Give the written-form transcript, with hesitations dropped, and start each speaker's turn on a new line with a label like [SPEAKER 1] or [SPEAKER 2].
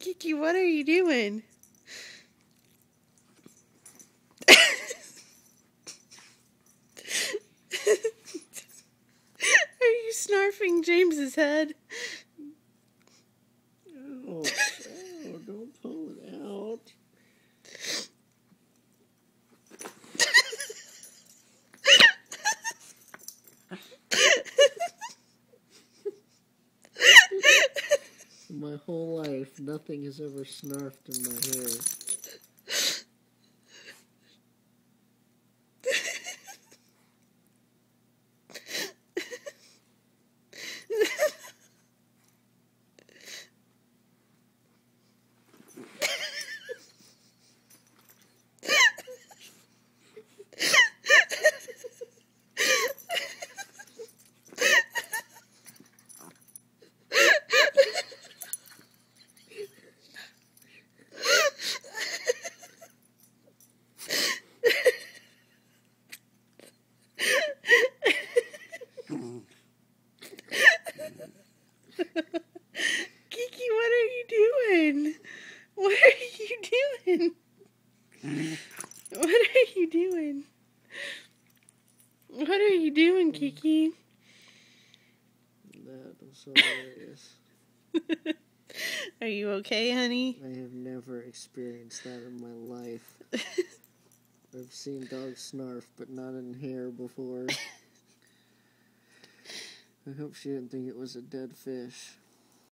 [SPEAKER 1] Kiki, what are you doing? Are you snarfing James's head?
[SPEAKER 2] Oh, don't pull it out. My whole life, nothing has ever snarfed in my hair.
[SPEAKER 1] Kiki, what are you doing? What are you doing? What are you doing? What are you doing, Kiki?
[SPEAKER 2] That was hilarious.
[SPEAKER 1] Are you okay, honey?
[SPEAKER 2] I have never experienced that in my life. I've seen dogs snarf, but not in hair before. I hope she didn't think it was a dead fish.